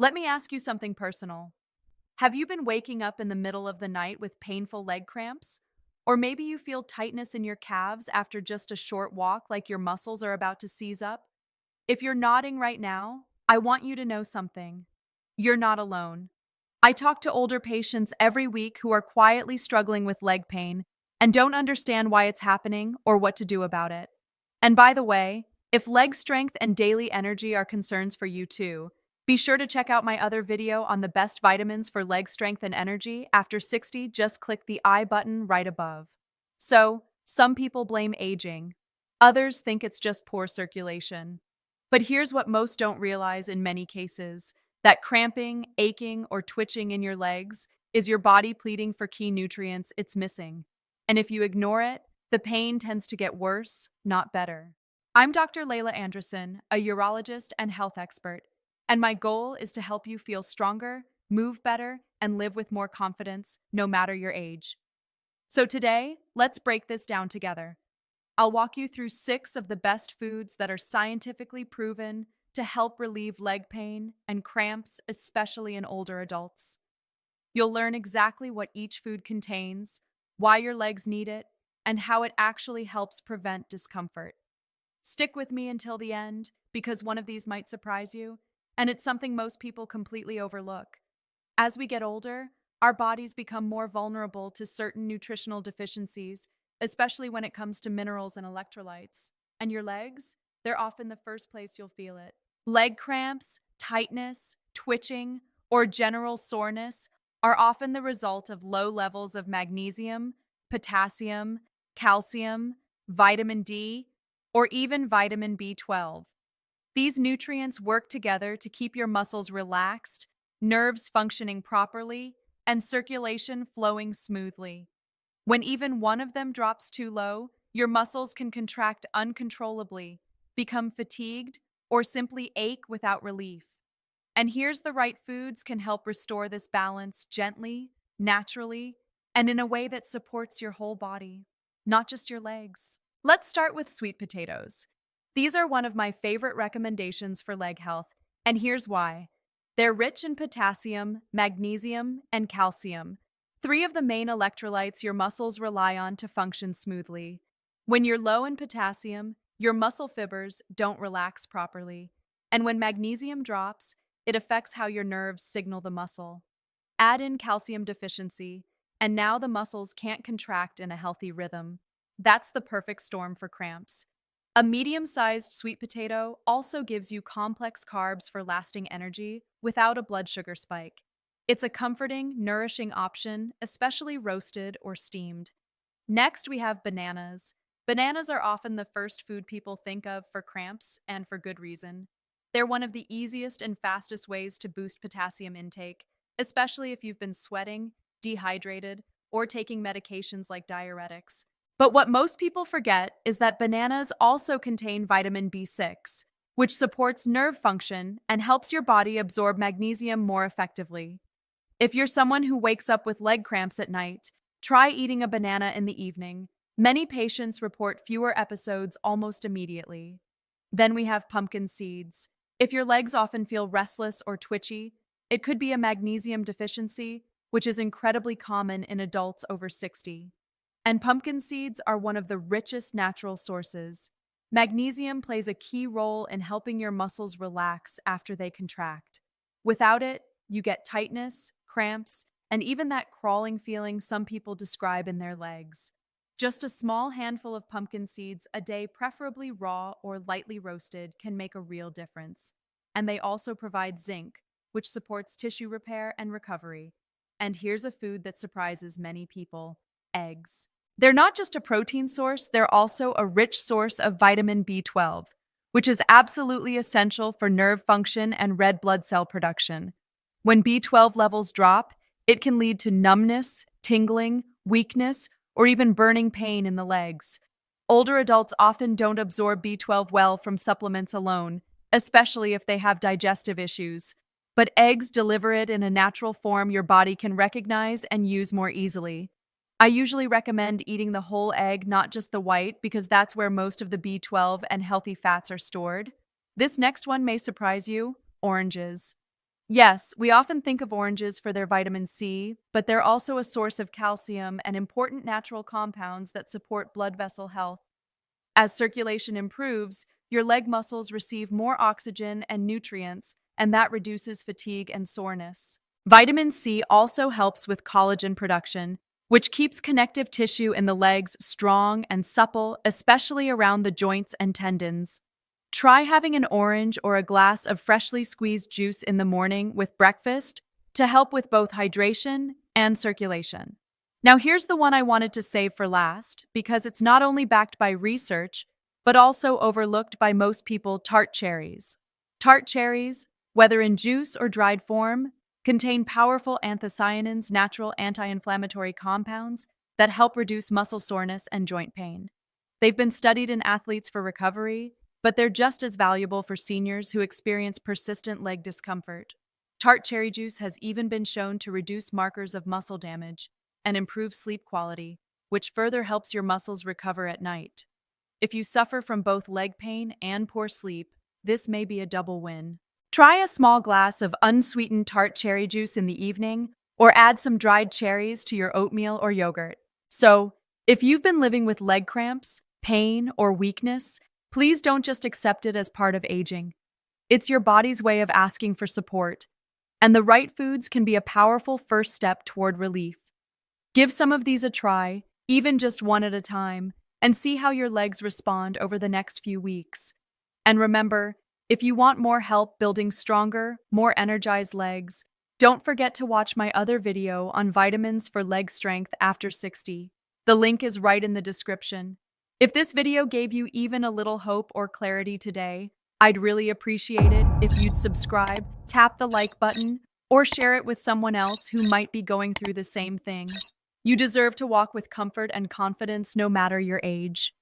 Let me ask you something personal. Have you been waking up in the middle of the night with painful leg cramps? Or maybe you feel tightness in your calves after just a short walk, like your muscles are about to seize up? If you're nodding right now, I want you to know something. You're not alone. I talk to older patients every week who are quietly struggling with leg pain and don't understand why it's happening or what to do about it. And by the way, if leg strength and daily energy are concerns for you too, be sure to check out my other video on the best vitamins for leg strength and energy. After 60, just click the I button right above. So, some people blame aging. Others think it's just poor circulation. But here's what most don't realize in many cases, that cramping, aching, or twitching in your legs is your body pleading for key nutrients it's missing. And if you ignore it, the pain tends to get worse, not better. I'm Dr. Layla Anderson, a urologist and health expert, and my goal is to help you feel stronger, move better, and live with more confidence, no matter your age. So today, let's break this down together. I'll walk you through 6 of the best foods that are scientifically proven to help relieve leg pain and cramps, especially in older adults. You'll learn exactly what each food contains, why your legs need it, and how it actually helps prevent discomfort. Stick with me until the end, because one of these might surprise you, and it's something most people completely overlook. As we get older, our bodies become more vulnerable to certain nutritional deficiencies, especially when it comes to minerals and electrolytes. And your legs? They're often the first place you'll feel it. Leg cramps, tightness, twitching, or general soreness are often the result of low levels of magnesium, potassium, calcium, vitamin D, or even vitamin B12. These nutrients work together to keep your muscles relaxed, nerves functioning properly, and circulation flowing smoothly. When even one of them drops too low, your muscles can contract uncontrollably, become fatigued, or simply ache without relief. And here's the right foods can help restore this balance gently, naturally, and in a way that supports your whole body, not just your legs. Let's start with sweet potatoes. These are one of my favorite recommendations for leg health, and here's why. They're rich in potassium, magnesium, and calcium, 3 of the main electrolytes your muscles rely on to function smoothly. When you're low in potassium, your muscle fibers don't relax properly, and when magnesium drops, it affects how your nerves signal the muscle. Add in calcium deficiency, and now the muscles can't contract in a healthy rhythm. That's the perfect storm for cramps. A medium-sized sweet potato also gives you complex carbs for lasting energy without a blood sugar spike. It's a comforting, nourishing option, especially roasted or steamed. Next, we have bananas. Bananas are often the first food people think of for cramps, and for good reason. They're one of the easiest and fastest ways to boost potassium intake, especially if you've been sweating, dehydrated, or taking medications like diuretics. But what most people forget is that bananas also contain vitamin B6, which supports nerve function and helps your body absorb magnesium more effectively. If you're someone who wakes up with leg cramps at night, try eating a banana in the evening. Many patients report fewer episodes almost immediately. Then we have pumpkin seeds. If your legs often feel restless or twitchy, it could be a magnesium deficiency, which is incredibly common in adults over 60. And pumpkin seeds are one of the richest natural sources. Magnesium plays a key role in helping your muscles relax after they contract. Without it, you get tightness, cramps, and even that crawling feeling some people describe in their legs. Just a small handful of pumpkin seeds a day, preferably raw or lightly roasted, can make a real difference. And they also provide zinc, which supports tissue repair and recovery. And here's a food that surprises many people: eggs. They're not just a protein source, they're also a rich source of vitamin B12, which is absolutely essential for nerve function and red blood cell production. When B12 levels drop, it can lead to numbness, tingling, weakness, or even burning pain in the legs. Older adults often don't absorb B12 well from supplements alone, especially if they have digestive issues. But eggs deliver it in a natural form your body can recognize and use more easily. I usually recommend eating the whole egg, not just the white, because that's where most of the B12 and healthy fats are stored. This next one may surprise you: oranges. Yes, we often think of oranges for their vitamin C, but they're also a source of calcium and important natural compounds that support blood vessel health. As circulation improves, your leg muscles receive more oxygen and nutrients, and that reduces fatigue and soreness. Vitamin C also helps with collagen production, which keeps connective tissue in the legs strong and supple, especially around the joints and tendons. Try having an orange or a glass of freshly squeezed juice in the morning with breakfast to help with both hydration and circulation. Now, here's the one I wanted to save for last because it's not only backed by research, but also overlooked by most people: tart cherries. Tart cherries, whether in juice or dried form, contain powerful anthocyanins, natural anti inflammatory compounds that help reduce muscle soreness and joint pain. They've been studied in athletes for recovery, but they're just as valuable for seniors who experience persistent leg discomfort. Tart cherry juice has even been shown to reduce markers of muscle damage and improve sleep quality, which further helps your muscles recover at night. If you suffer from both leg pain and poor sleep, this may be a double win. Try a small glass of unsweetened tart cherry juice in the evening, or add some dried cherries to your oatmeal or yogurt. So, if you've been living with leg cramps, pain, or weakness, please don't just accept it as part of aging. It's your body's way of asking for support, and the right foods can be a powerful first step toward relief. Give some of these a try, even just one at a time, and see how your legs respond over the next few weeks. And remember, if you want more help building stronger, more energized legs, don't forget to watch my other video on vitamins for leg strength after 60. The link is right in the description. If this video gave you even a little hope or clarity today, I'd really appreciate it if you'd subscribe, tap the like button, or share it with someone else who might be going through the same thing. You deserve to walk with comfort and confidence no matter your age.